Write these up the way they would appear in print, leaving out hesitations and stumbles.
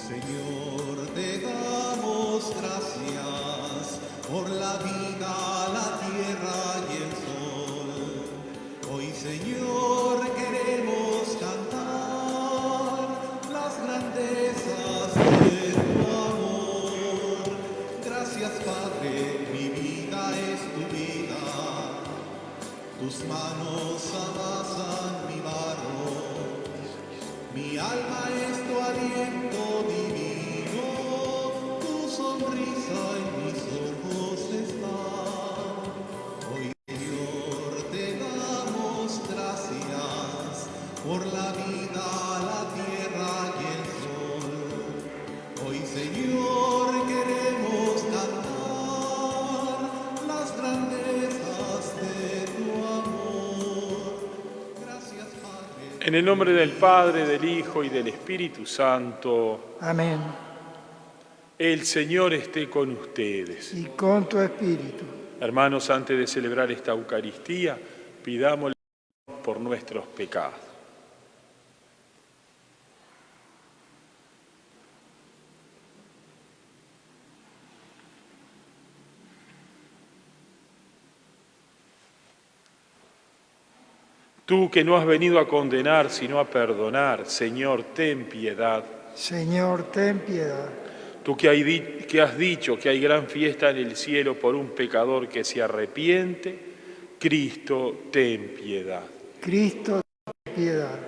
Señor, te damos gracias por la vida, la tierra y el sol. Hoy, Señor, queremos cantar las grandezas de tu amor. Gracias, Padre, mi vida es tu vida. Tus manos amasan mi barro. Mi alma es tu aliento divino, tu sonrisa en mis ojos está. Hoy, Señor, te damos gracias por la vida, la tierra y el sol. Hoy, Señor, queremos cantar las grandezas de tu amor. Gracias, Padre. En el nombre del Padre, del Hijo y del Espíritu Santo. Amén. El Señor esté con ustedes. Y con tu espíritu. Hermanos, antes de celebrar esta Eucaristía, pidámosle por nuestros pecados. Tú que no has venido a condenar, sino a perdonar, Señor, ten piedad. Señor, ten piedad. Tú que has dicho que hay gran fiesta en el cielo por un pecador que se arrepiente, Cristo, ten piedad. Cristo, ten piedad.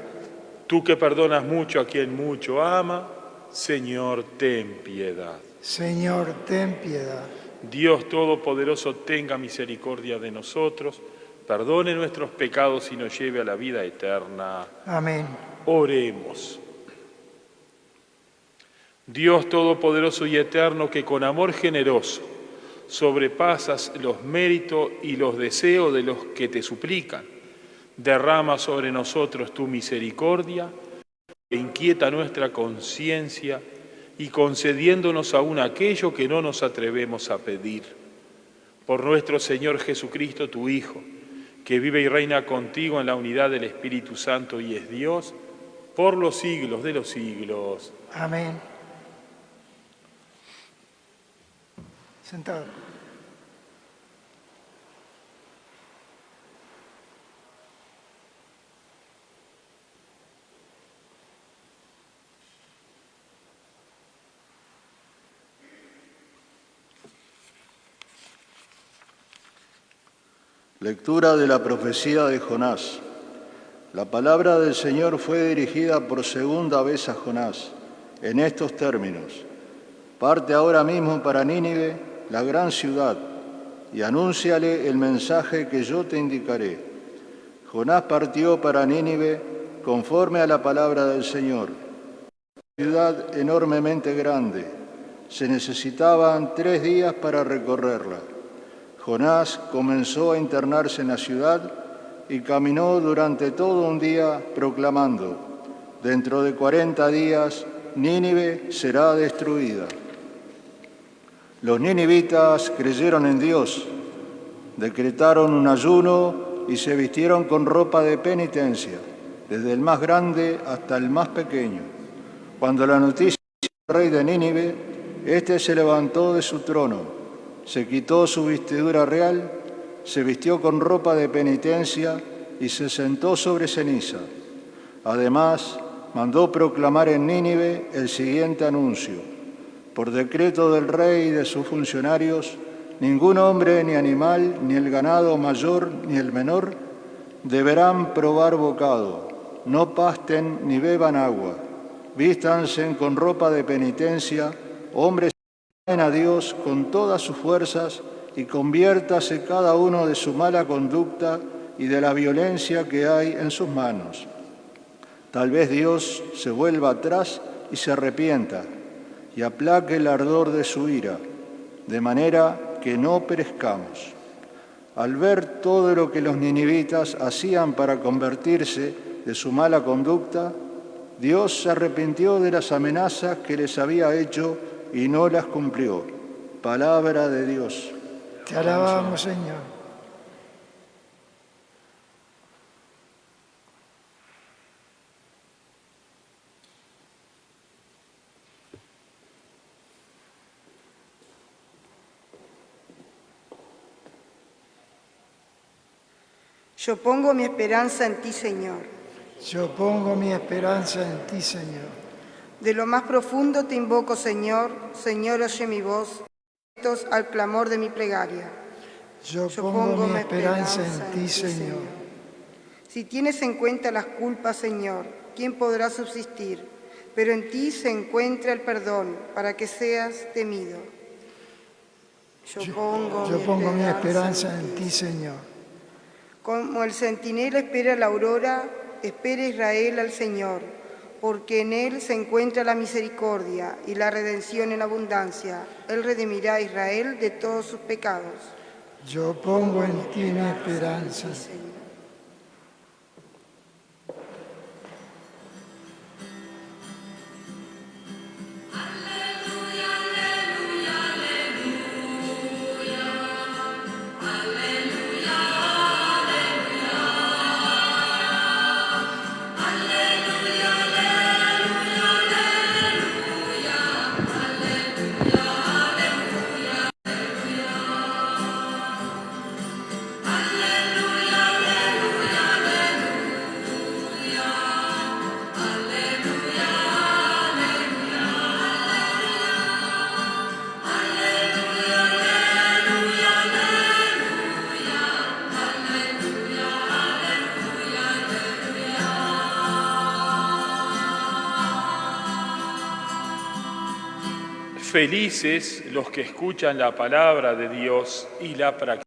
Tú que perdonas mucho a quien mucho ama, Señor, ten piedad. Señor, ten piedad. Dios Todopoderoso, tenga misericordia de nosotros, perdone nuestros pecados y nos lleve a la vida eterna. Amén. Oremos. Dios Todopoderoso y Eterno, que con amor generoso sobrepasas los méritos y los deseos de los que te suplican, derrama sobre nosotros tu misericordia, que inquieta nuestra conciencia y concediéndonos aún aquello que no nos atrevemos a pedir. Por nuestro Señor Jesucristo, tu Hijo, que vive y reina contigo en la unidad del Espíritu Santo y es Dios, por los siglos de los siglos. Amén. Sentado. Lectura de la profecía de Jonás. La palabra del Señor fue dirigida por segunda vez a Jonás, en estos términos: parte ahora mismo para Nínive, la gran ciudad, y anúnciale el mensaje que yo te indicaré. Jonás partió para Nínive conforme a la palabra del Señor. Ciudad enormemente grande. Se necesitaban 3 días para recorrerla. Jonás comenzó a internarse en la ciudad y caminó durante todo un día proclamando: dentro de 40 días Nínive será destruida. Los ninivitas creyeron en Dios, decretaron un ayuno y se vistieron con ropa de penitencia, desde el más grande hasta el más pequeño. Cuando la noticia del rey de Nínive, éste se levantó de su trono, se quitó su vestidura real, se vistió con ropa de penitencia y se sentó sobre ceniza. Además, mandó proclamar en Nínive el siguiente anuncio: por decreto del rey y de sus funcionarios, ningún hombre ni animal, ni el ganado mayor ni el menor, deberán probar bocado, no pasten ni beban agua, vístanse con ropa de penitencia, hombres amen a Dios con todas sus fuerzas y conviértase cada uno de su mala conducta y de la violencia que hay en sus manos. Tal vez Dios se vuelva atrás y se arrepienta y aplaque el ardor de su ira, de manera que no perezcamos. Al ver todo lo que los ninivitas hacían para convertirse de su mala conducta, Dios se arrepintió de las amenazas que les había hecho y no las cumplió. Palabra de Dios. Te alabamos, Señor. Yo pongo mi esperanza en ti, Señor. Yo pongo mi esperanza en ti, Señor. De lo más profundo te invoco, Señor. Señor, oye mi voz, al clamor de mi plegaria. Yo pongo mi esperanza en ti, Señor. Si tienes en cuenta las culpas, Señor, ¿quién podrá subsistir? Pero en ti se encuentra el perdón, para que seas temido. Yo pongo mi esperanza en ti, Señor. Como el centinela espera la aurora, espera Israel al Señor, porque en Él se encuentra la misericordia y la redención en abundancia. Él redimirá a Israel de todos sus pecados. Yo pongo en ti mi esperanza. Señor. Felices los que escuchan la palabra de Dios y la practican.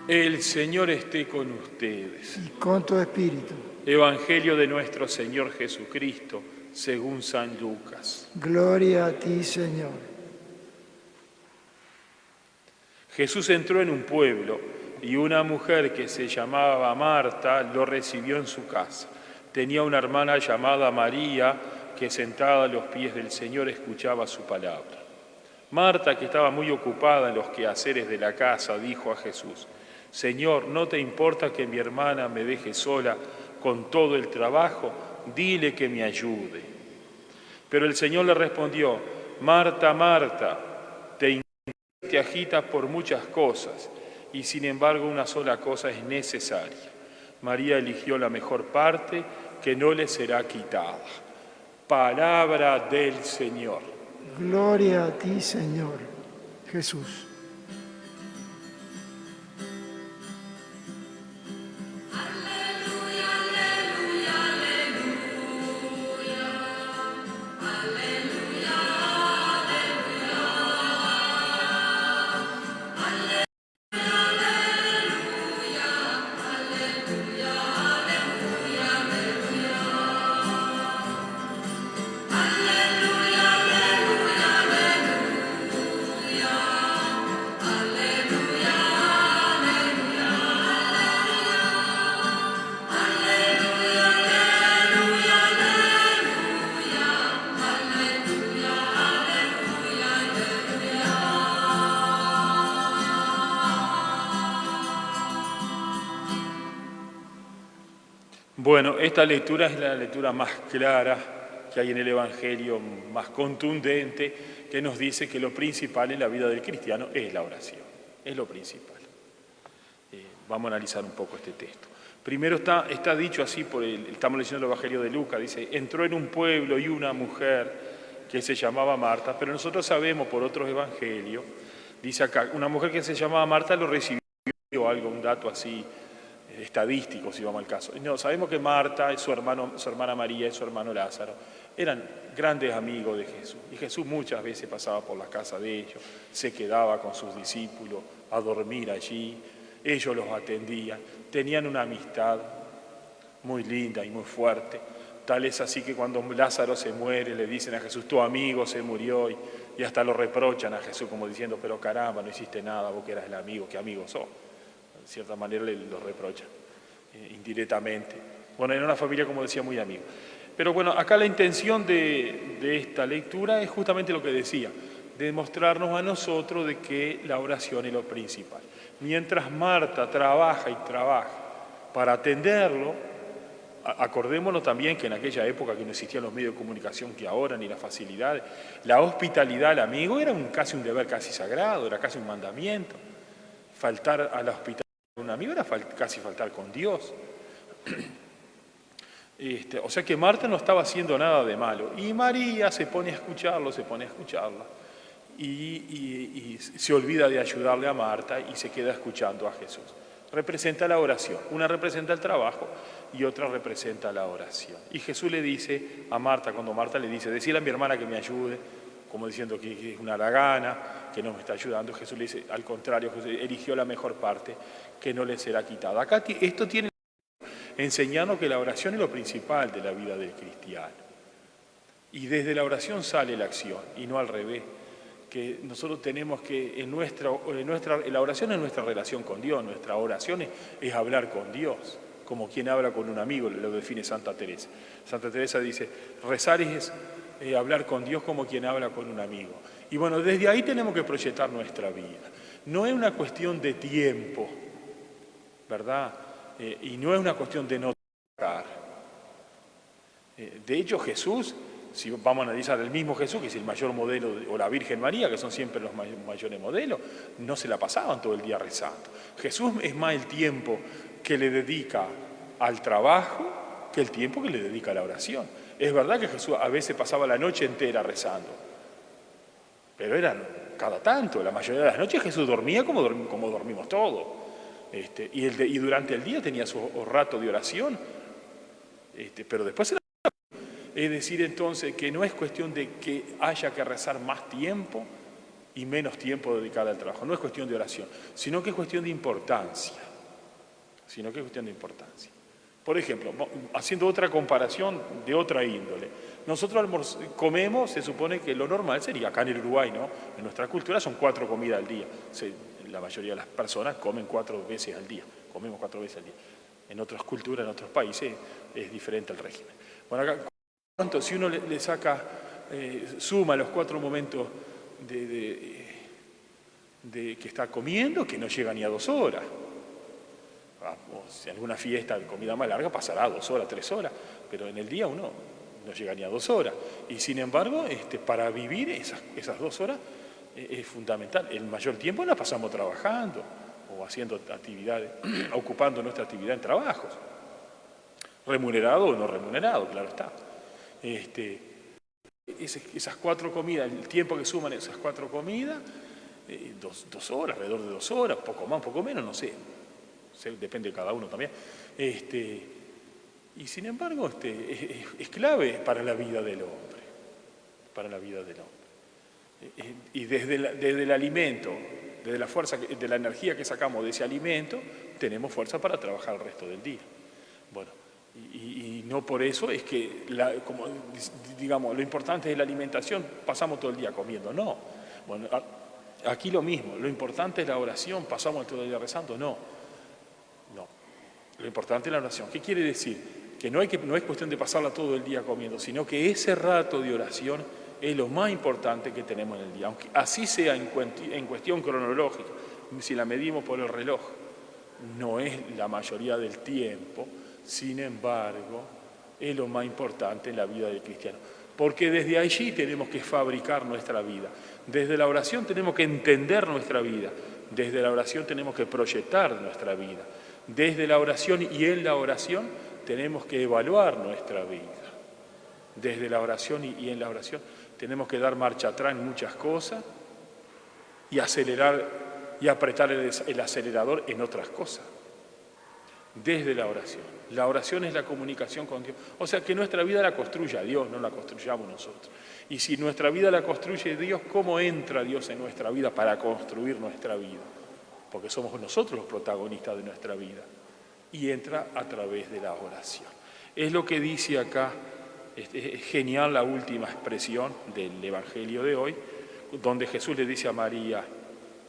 El Señor esté con ustedes. Y con tu espíritu. Evangelio de nuestro Señor Jesucristo, según San Lucas. Gloria a ti, Señor. Jesús entró en un pueblo y una mujer que se llamaba Marta lo recibió en su casa. Tenía una hermana llamada María que sentada a los pies del Señor escuchaba su palabra. Marta, que estaba muy ocupada en los quehaceres de la casa, dijo a Jesús: Señor, ¿no te importa que mi hermana me deje sola con todo el trabajo? Dile que me ayude. Pero el Señor le respondió: Marta, Marta, te agitas por muchas cosas, y sin embargo una sola cosa es necesaria. María eligió la mejor parte, que no le será quitada. Palabra del Señor. Gloria a ti, Señor Jesús. Bueno, esta lectura es la lectura más clara que hay en el Evangelio, más contundente, que nos dice que lo principal en la vida del cristiano es la oración, es lo principal. Vamos a analizar un poco este texto. Primero está dicho así, estamos leyendo el Evangelio de Lucas, dice: entró en un pueblo y una mujer que se llamaba Marta, pero nosotros sabemos por otros evangelios, dice acá, una mujer que se llamaba Marta lo recibió, un dato así estadístico, si vamos al caso. No, sabemos que Marta, su hermana María y su hermano Lázaro eran grandes amigos de Jesús, y Jesús muchas veces pasaba por la casa de ellos, se quedaba con sus discípulos a dormir allí, ellos los atendían, tenían una amistad muy linda y muy fuerte. Tal es así que cuando Lázaro se muere le dicen a Jesús: tu amigo se murió, y hasta lo reprochan a Jesús como diciendo: pero caramba, no hiciste nada, vos que eras el amigo, ¿qué amigo sos? De cierta manera lo reprochan, indirectamente. Bueno, era una familia, como decía, muy amiga. Pero bueno, acá la intención de esta lectura es justamente lo que decía, demostrarnos a nosotros de que la oración es lo principal. Mientras Marta trabaja y trabaja para atenderlo, acordémonos también que en aquella época, que no existían los medios de comunicación que ahora, ni las facilidades, la hospitalidad al amigo era casi un deber casi sagrado, era casi un mandamiento. Faltar a la hospitalidad de un amigo era casi faltar con Dios. O sea que Marta no estaba haciendo nada de malo. Y María se pone a escucharla, y se olvida de ayudarle a Marta y se queda escuchando a Jesús. Representa la oración. Una representa el trabajo y otra representa la oración. Y Jesús le dice a Marta, cuando Marta le dice: decile a mi hermana que me ayude, como diciendo que es una haragana, que no me está ayudando, Jesús le dice: al contrario, Jesús eligió la mejor parte, que no le será quitada. Acá esto tiene enseñarnos que la oración es lo principal de la vida del cristiano. Y desde la oración sale la acción, y no al revés. Que nosotros tenemos que, la oración es nuestra relación con Dios, nuestra oración es hablar con Dios, como quien habla con un amigo, lo define Santa Teresa. Santa Teresa dice: rezar es hablar con Dios como quien habla con un amigo. Y bueno, desde ahí tenemos que proyectar nuestra vida. No es una cuestión de tiempo, ¿verdad? Y no es una cuestión de no tocar. De hecho, Jesús, si vamos a analizar el mismo Jesús, que es el mayor modelo, o la Virgen María, que son siempre los mayores modelos, no se la pasaban todo el día rezando. Jesús es más el tiempo que le dedica al trabajo que el tiempo que le dedica a la oración. Es verdad que Jesús a veces pasaba la noche entera rezando, pero eran cada tanto. La mayoría de las noches Jesús dormía como dormimos todos. Y durante el día tenía su rato de oración, pero después era... Es decir, entonces, que no es cuestión de que haya que rezar más tiempo y menos tiempo dedicado al trabajo. No es cuestión de oración, sino que es cuestión de importancia. Por ejemplo, haciendo otra comparación de otra índole. Nosotros comemos, se supone que lo normal sería, acá en el Uruguay, ¿no? En nuestra cultura son 4 comidas al día. La mayoría de las personas comen 4 veces al día. Comemos 4 veces al día. En otras culturas, en otros países, es diferente el régimen. Bueno, acá Si uno le saca, suma los 4 momentos de que está comiendo, que no llega ni a 2 horas. Si alguna fiesta de comida más larga pasará 2 horas, 3 horas, pero en el día uno no llega ni a 2 horas. Y sin embargo, para vivir esas 2 horas es fundamental. El mayor tiempo la pasamos trabajando o haciendo actividades, ocupando nuestra actividad en trabajos, remunerado o no remunerado, claro está. Esas 4 comidas, el tiempo que suman esas 4 comidas, 2 horas, alrededor de 2 horas, poco más, poco menos, no sé, depende de cada uno también. Y sin embargo, es clave para la vida del hombre, Y desde el alimento, desde la fuerza, de la energía que sacamos de ese alimento, tenemos fuerza para trabajar el resto del día. Bueno, y no por eso es que, como digamos, lo importante es la alimentación, pasamos todo el día comiendo, no. Bueno, aquí lo mismo, lo importante es la oración, pasamos todo el día rezando, no. Lo importante es la oración. ¿Qué quiere decir? Que no es cuestión de pasarla todo el día comiendo, sino que ese rato de oración es lo más importante que tenemos en el día, aunque así sea en cuestión cronológica, si la medimos por el reloj, no es la mayoría del tiempo, sin embargo, es lo más importante en la vida del cristiano, porque desde allí tenemos que fabricar nuestra vida, desde la oración tenemos que entender nuestra vida, desde la oración tenemos que proyectar nuestra vida, desde la oración y en la oración tenemos que evaluar nuestra vida, desde la oración y en la oración tenemos que dar marcha atrás en muchas cosas y acelerar y apretar el acelerador en otras cosas. Desde la oración. La oración es la comunicación con Dios. O sea, que nuestra vida la construya Dios, no la construyamos nosotros. Y si nuestra vida la construye Dios, ¿cómo entra Dios en nuestra vida para construir nuestra vida? Porque somos nosotros los protagonistas de nuestra vida. Y entra a través de la oración. Es lo que dice acá. Es genial la última expresión del Evangelio de hoy, donde Jesús le dice a María,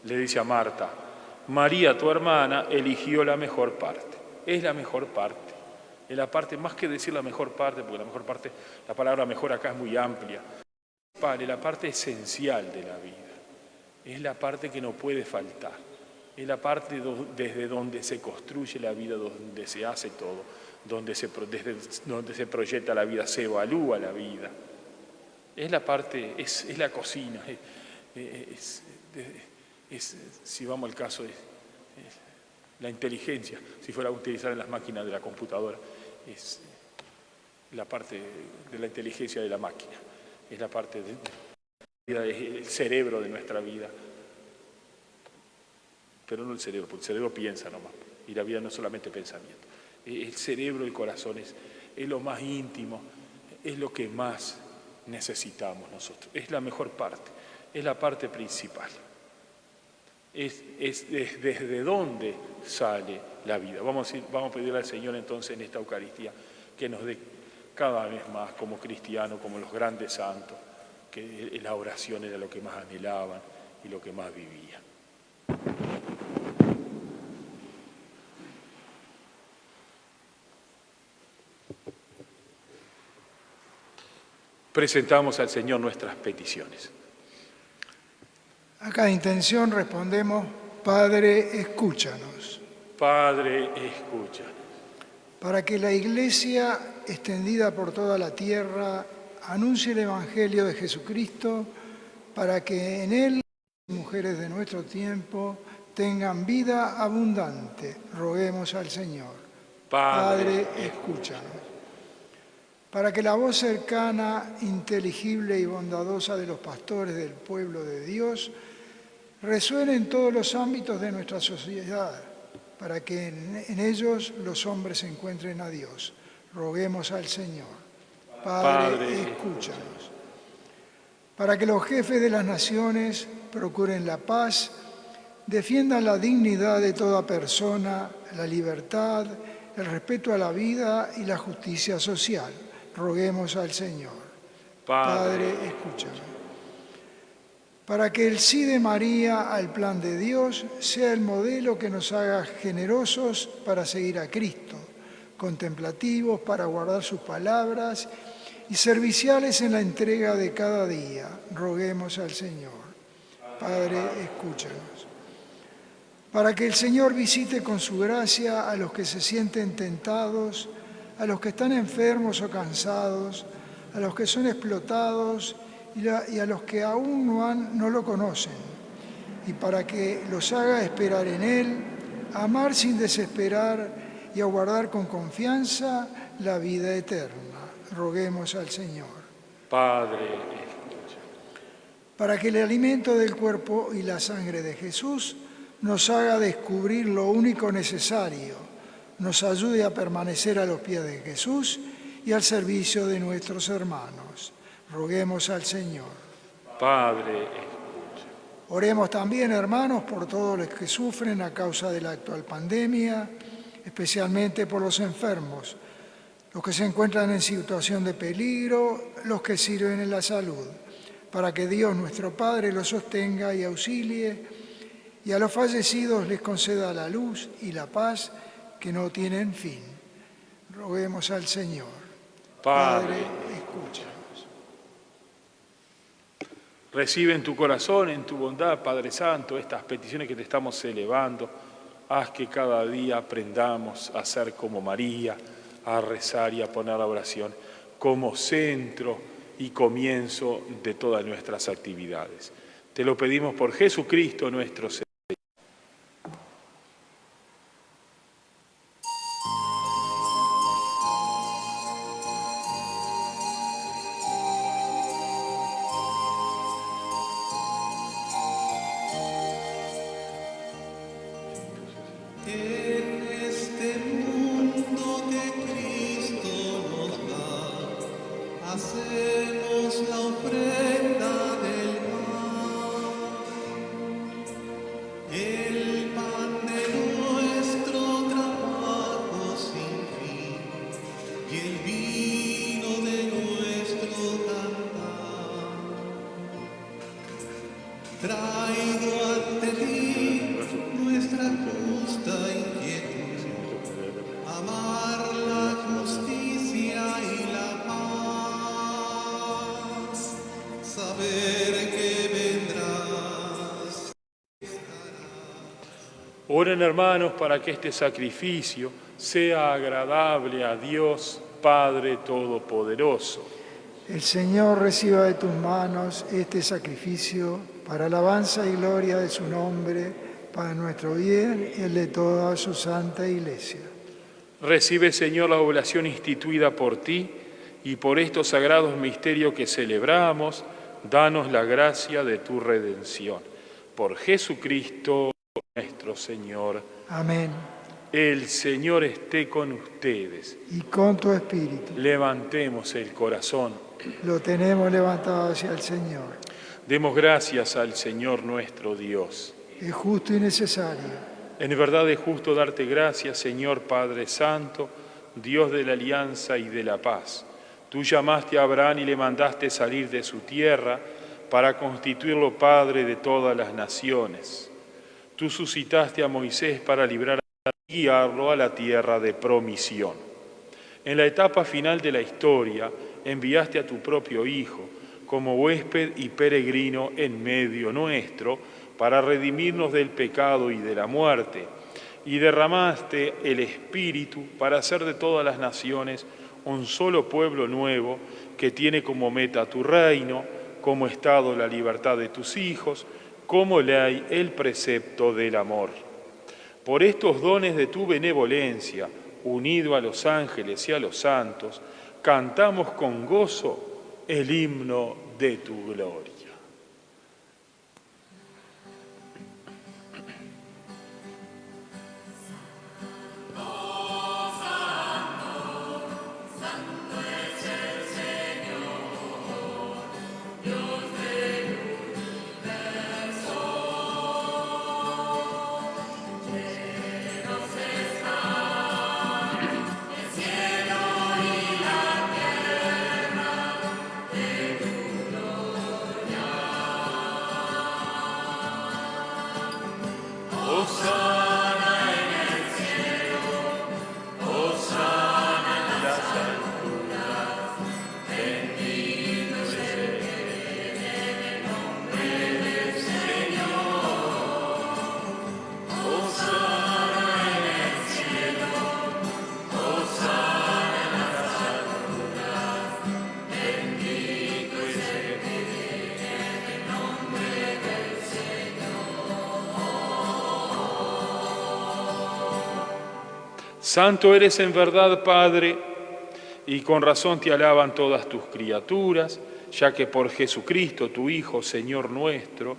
le dice a Marta, María, tu hermana, eligió la mejor parte. Es la mejor parte. Es la parte, más que decir la mejor parte, porque la mejor parte, la palabra mejor acá es muy amplia. Es la parte esencial de la vida. Es la parte que no puede faltar. Es la parte desde donde se construye la vida, donde se hace todo, desde donde se proyecta la vida, se evalúa la vida. Es la parte, es la cocina, si vamos al caso, es la inteligencia, si fuera a utilizar en las máquinas de la computadora, es la parte de la inteligencia de la máquina, es la parte del cerebro de nuestra vida. Pero no el cerebro, porque el cerebro piensa nomás, y la vida no es solamente pensamiento. El cerebro, el corazón es lo más íntimo, es lo que más necesitamos nosotros. Es la mejor parte, es la parte principal. Es desde donde sale la vida. Vamos a pedirle al Señor entonces en esta Eucaristía que nos dé cada vez más como cristianos, como los grandes santos, que la oración era lo que más anhelaban y lo que más vivían. Presentamos al Señor nuestras peticiones. A cada intención respondemos, Padre, escúchanos. Padre, escúchanos. Para que la Iglesia, extendida por toda la tierra, anuncie el Evangelio de Jesucristo, para que en él las mujeres de nuestro tiempo tengan vida abundante, roguemos al Señor. Padre, escúchanos. Para que la voz cercana, inteligible y bondadosa de los pastores del pueblo de Dios resuene en todos los ámbitos de nuestra sociedad, para que en ellos los hombres encuentren a Dios. Roguemos al Señor. Padre, escúchanos. Para que los jefes de las naciones procuren la paz, defiendan la dignidad de toda persona, la libertad, el respeto a la vida y la justicia social. Roguemos al Señor. Padre, escúchanos. Para que el sí de María al plan de Dios sea el modelo que nos haga generosos para seguir a Cristo, contemplativos para guardar sus palabras y serviciales en la entrega de cada día. Roguemos al Señor. Padre, escúchanos. Para que el Señor visite con su gracia a los que se sienten tentados, a los que están enfermos o cansados, a los que son explotados y a los que aún no lo conocen, y para que los haga esperar en Él, amar sin desesperar y aguardar con confianza la vida eterna. Roguemos al Señor. Padre, escucha. Para que el alimento del cuerpo y la sangre de Jesús nos haga descubrir lo único necesario, nos ayude a permanecer a los pies de Jesús y al servicio de nuestros hermanos. Roguemos al Señor. Padre, escucha. Oremos también, hermanos, por todos los que sufren a causa de la actual pandemia, especialmente por los enfermos, los que se encuentran en situación de peligro, los que sirven en la salud, para que Dios nuestro Padre los sostenga y auxilie, y a los fallecidos les conceda la luz y la paz que no tienen fin. Roguemos al Señor. Padre, escúchanos. Recibe en tu corazón, en tu bondad, Padre Santo, estas peticiones que te estamos elevando. Haz que cada día aprendamos a ser como María, a rezar y a poner la oración como centro y comienzo de todas nuestras actividades. Te lo pedimos por Jesucristo nuestro Señor. En este mundo que Cristo nos da, hacemos la ofrenda del pan, el pan de nuestro trabajo sin fin y el vino de nuestro cantar. Traigo ante ti nuestra justa inquietud, amar la justicia y la paz, saber que vendrás. Oren, hermanos, para que este sacrificio sea agradable a Dios Padre Todopoderoso. El Señor reciba de tus manos este sacrificio para alabanza y gloria de su nombre, para nuestro bien y el de toda su santa Iglesia. Recibe, Señor, la oblación instituida por ti y por estos sagrados misterios que celebramos, danos la gracia de tu redención. Por Jesucristo nuestro Señor. Amén. El Señor esté con ustedes. Y con tu espíritu. Levantemos el corazón. Lo tenemos levantado hacia el Señor. Demos gracias al Señor nuestro Dios. Es justo y necesario. En verdad es justo darte gracias, Señor Padre Santo, Dios de la alianza y de la paz. Tú llamaste a Abraham y le mandaste salir de su tierra para constituirlo Padre de todas las naciones. Tú suscitaste a Moisés para librar y guiarlo a la tierra de promisión. En la etapa final de la historia, enviaste a tu propio Hijo como huésped y peregrino en medio nuestro para redimirnos del pecado y de la muerte, y derramaste el Espíritu para hacer de todas las naciones un solo pueblo nuevo que tiene como meta tu reino, como estado la libertad de tus hijos, como ley el precepto del amor. Por estos dones de tu benevolencia, unido a los ángeles y a los santos, cantamos con gozo el himno de tu gloria. Santo eres en verdad, Padre, y con razón te alaban todas tus criaturas, ya que por Jesucristo, tu Hijo, Señor nuestro,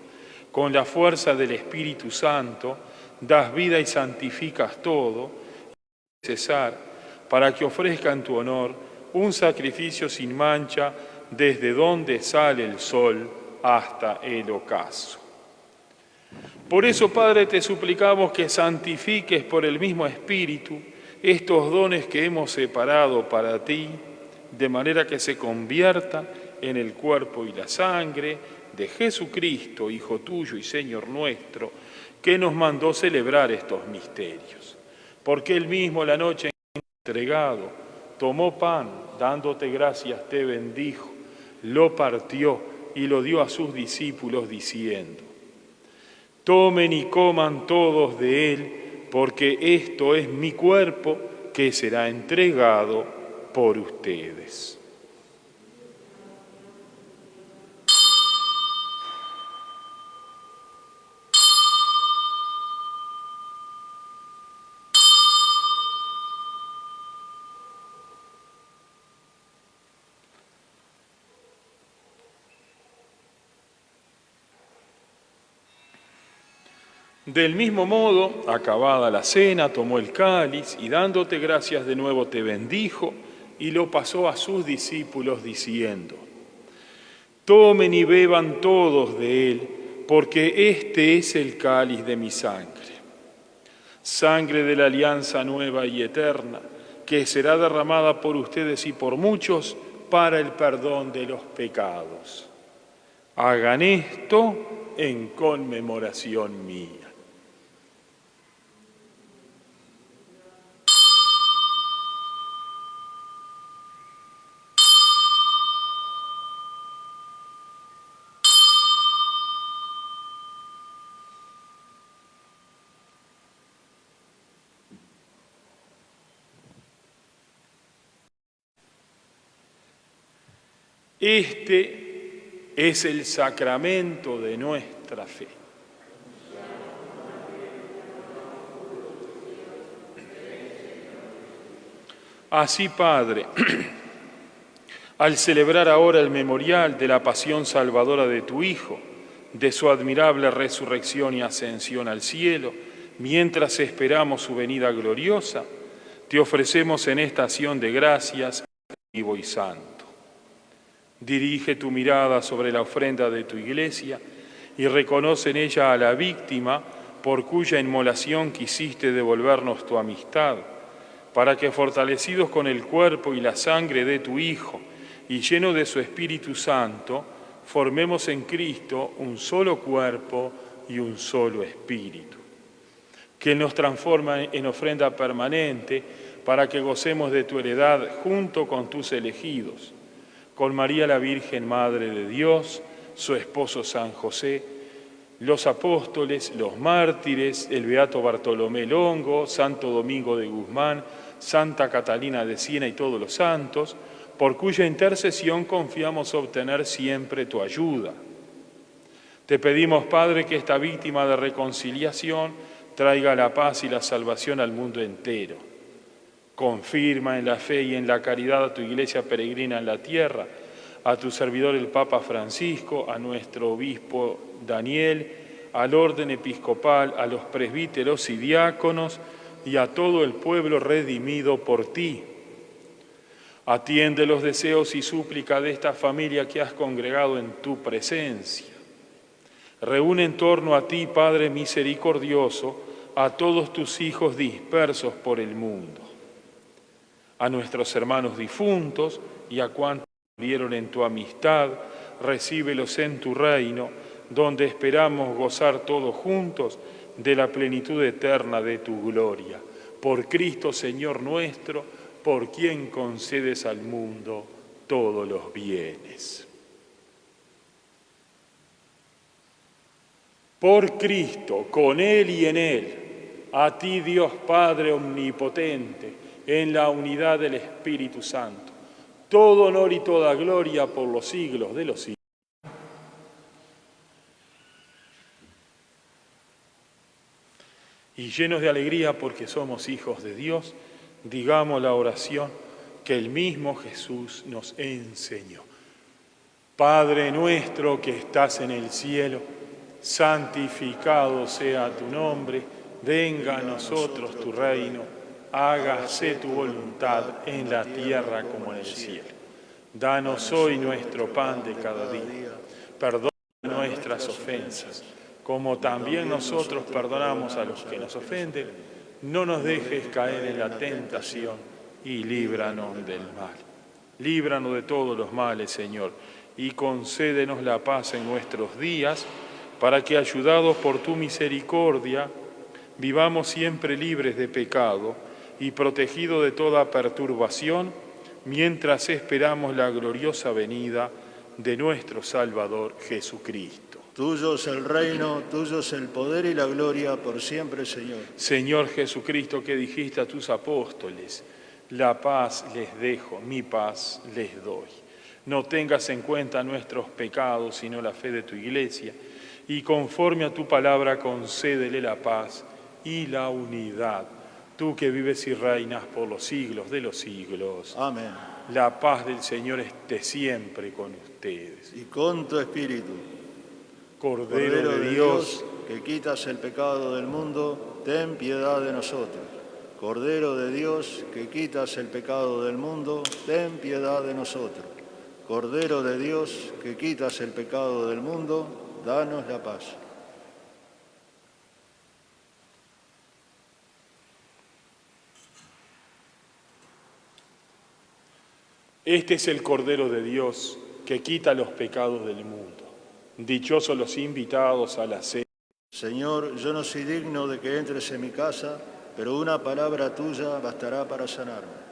con la fuerza del Espíritu Santo, das vida y santificas todo, y cesar, para que ofrezca en tu honor un sacrificio sin mancha desde donde sale el sol hasta el ocaso. Por eso, Padre, te suplicamos que santifiques por el mismo Espíritu estos dones que hemos separado para ti, de manera que se conviertan en el cuerpo y la sangre de Jesucristo, Hijo tuyo y Señor nuestro, que nos mandó celebrar estos misterios. Porque Él mismo, la noche en que fue entregado, tomó pan, dándote gracias, te bendijo, lo partió y lo dio a sus discípulos, diciendo: tomen y coman todos de él, porque esto es mi cuerpo que será entregado por ustedes. Del mismo modo, acabada la cena, tomó el cáliz y dándote gracias de nuevo te bendijo y lo pasó a sus discípulos diciendo: tomen y beban todos de él, porque este es el cáliz de mi sangre, sangre de la alianza nueva y eterna, que será derramada por ustedes y por muchos para el perdón de los pecados. Hagan esto en conmemoración mía. Este es el sacramento de nuestra fe. Así, Padre, al celebrar ahora el memorial de la pasión salvadora de tu Hijo, de su admirable resurrección y ascensión al cielo, mientras esperamos su venida gloriosa, te ofrecemos en esta acción de gracias vivo y santo. Dirige tu mirada sobre la ofrenda de tu Iglesia y reconoce en ella a la víctima por cuya inmolación quisiste devolvernos tu amistad, para que fortalecidos con el cuerpo y la sangre de tu Hijo y lleno de su Espíritu Santo, formemos en Cristo un solo cuerpo y un solo espíritu. Que Él nos transforma en ofrenda permanente para que gocemos de tu heredad junto con tus elegidos, con María la Virgen, Madre de Dios, su esposo San José, los apóstoles, los mártires, el beato Bartolomé Longo, Santo Domingo de Guzmán, Santa Catalina de Siena y todos los santos, por cuya intercesión confiamos obtener siempre tu ayuda. Te pedimos, Padre, que esta víctima de reconciliación traiga la paz y la salvación al mundo entero. Confirma en la fe y en la caridad a tu Iglesia peregrina en la tierra, a tu servidor el Papa Francisco, a nuestro obispo Daniel, al orden episcopal, a los presbíteros y diáconos y a todo el pueblo redimido por ti. Atiende los deseos y súplicas de esta familia que has congregado en tu presencia. Reúne en torno a ti, Padre misericordioso, a todos tus hijos dispersos por el mundo, a nuestros hermanos difuntos y a cuantos murieron en tu amistad, recíbelos en tu reino, donde esperamos gozar todos juntos de la plenitud eterna de tu gloria. Por Cristo, Señor nuestro, por quien concedes al mundo todos los bienes. Por Cristo, con Él y en Él, a ti Dios Padre omnipotente, en la unidad del Espíritu Santo, todo honor y toda gloria por los siglos de los siglos. Y llenos de alegría porque somos hijos de Dios, Digamos la oración que el mismo Jesús nos enseñó. Padre nuestro que estás en el cielo, santificado sea tu nombre, venga a nosotros tu reino, hágase tu voluntad en la tierra como en el cielo. Danos hoy nuestro pan de cada día, perdona nuestras ofensas, como también nosotros perdonamos a los que nos ofenden. No nos dejes caer en la tentación y líbranos del mal. Líbranos de todos los males, Señor, y concédenos la paz en nuestros días, para que, ayudados por tu misericordia, vivamos siempre libres de pecado y protegidos de toda perturbación, mientras esperamos la gloriosa venida de nuestro Salvador Jesucristo. Tuyo es el reino, tuyo es el poder y la gloria por siempre, Señor. Señor Jesucristo, que dijiste a tus apóstoles, la paz les dejo, mi paz les doy. No tengas en cuenta nuestros pecados, sino la fe de tu Iglesia, y conforme a tu palabra concédele la paz y la unidad. Tú que vives y reinas por los siglos de los siglos. Amén. La paz del Señor esté siempre con ustedes. Y con tu espíritu. Cordero de Dios, que quitas el pecado del mundo, ten piedad de nosotros. Cordero de Dios, que quitas el pecado del mundo, ten piedad de nosotros. Cordero de Dios, que quitas el pecado del mundo, danos la paz. este es el Cordero de Dios que quita los pecados del mundo. Dichosos los invitados a la cena. Señor, yo no soy digno de que entres en mi casa, pero una palabra tuya bastará para sanarme.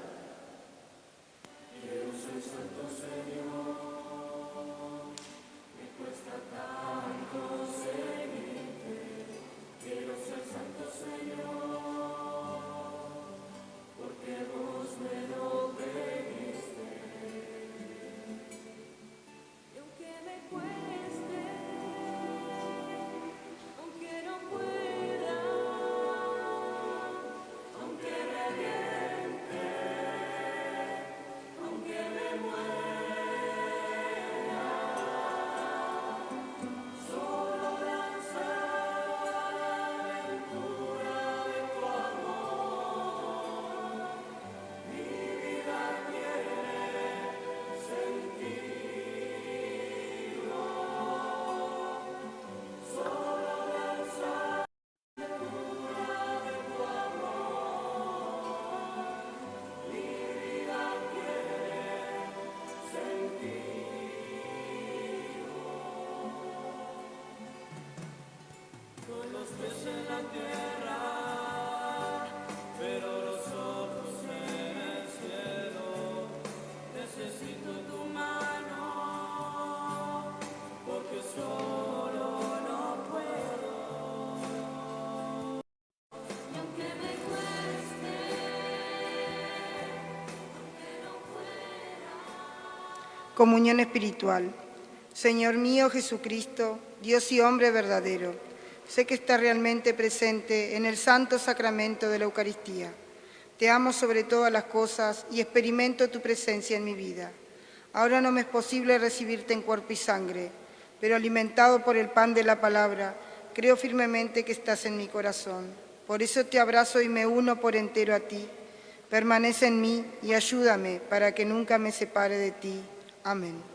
Comunión espiritual. Señor mío Jesucristo, Dios y hombre verdadero, sé que estás realmente presente en el santo sacramento de la Eucaristía. Te amo sobre todas las cosas y experimento tu presencia en mi vida. Ahora no me es posible recibirte en cuerpo y sangre, pero alimentado por el pan de la palabra, creo firmemente que estás en mi corazón. Por eso te abrazo y me uno por entero a ti. Permanece en mí y ayúdame para que nunca me separe de ti. Amén.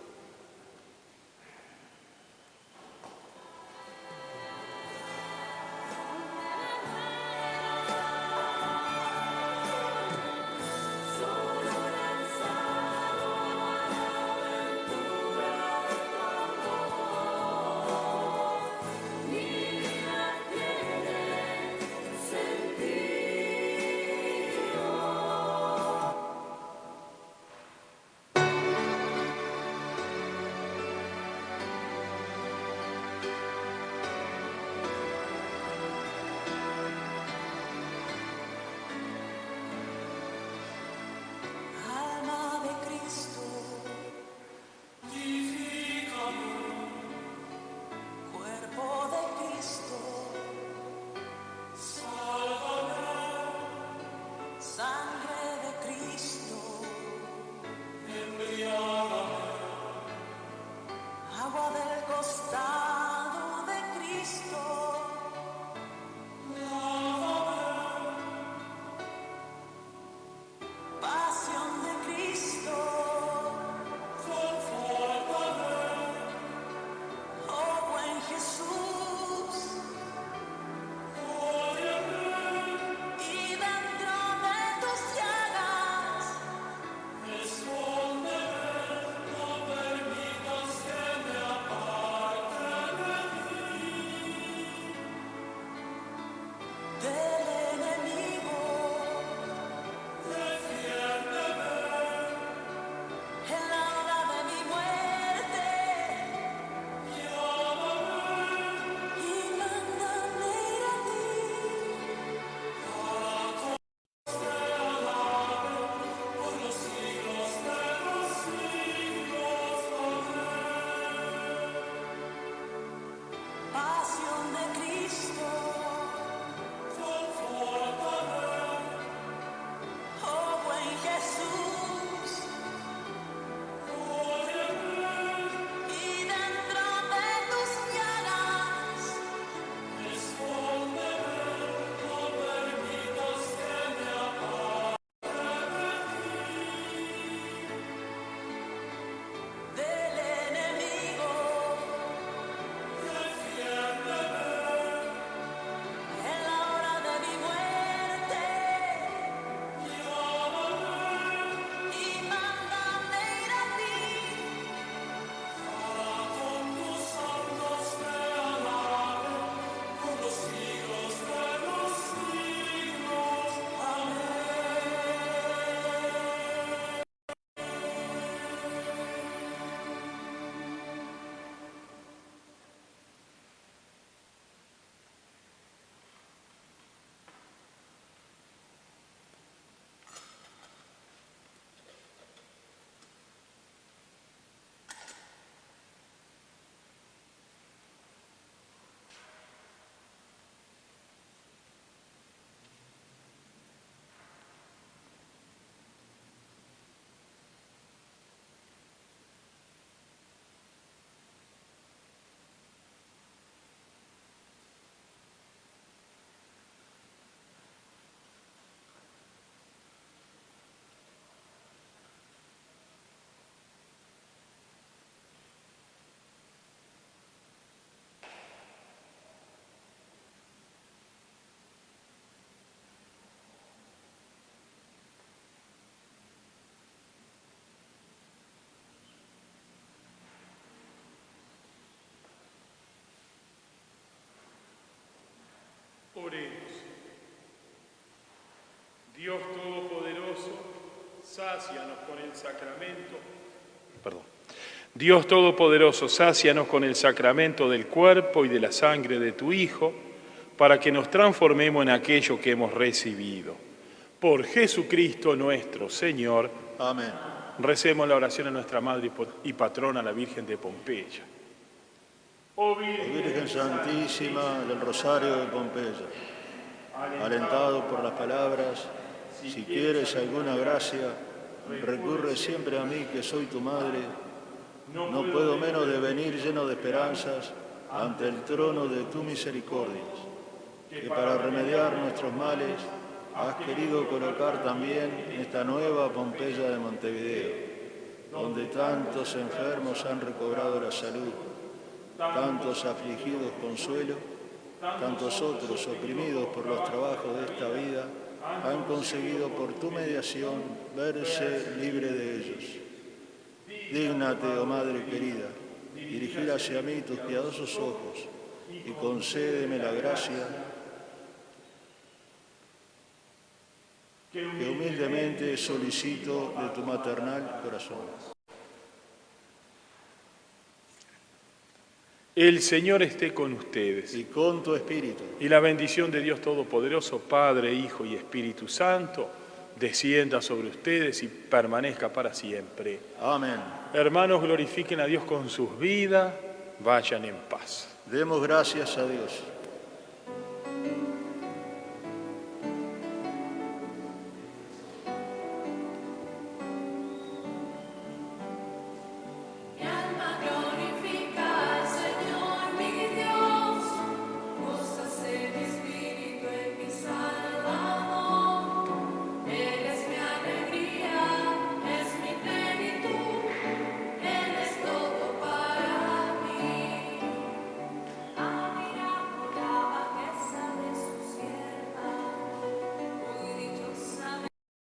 Dios Todopoderoso, sácianos con el sacramento. Dios Todopoderoso, sácianos con el sacramento del cuerpo y de la sangre de tu Hijo, para que nos transformemos en aquello que hemos recibido. Por Jesucristo nuestro Señor. Amén. Recemos la oración a nuestra Madre y Patrona, la Virgen de Pompeya. Oh Virgen Santísima del Rosario de Pompeya, alentado por las palabras, si quieres alguna gracia, recurre siempre a mí que soy tu madre. No puedo menos de venir lleno de esperanzas ante el trono de tu misericordia, que para remediar nuestros males has querido colocar también en esta nueva Pompeya de Montevideo, donde tantos enfermos han recobrado la salud, tantos afligidos consuelo, tantos otros oprimidos por los trabajos de esta vida han conseguido por tu mediación verse libre de ellos. Dígnate, oh Madre querida, dirigir hacia mí tus piadosos ojos y concédeme la gracia que humildemente solicito de tu maternal corazón. El Señor esté con ustedes. Y con tu espíritu. Y la bendición de Dios Todopoderoso, Padre, Hijo y Espíritu Santo, descienda sobre ustedes y permanezca para siempre. Amén. Hermanos, glorifiquen a Dios con sus vidas, vayan en paz. Demos gracias a Dios.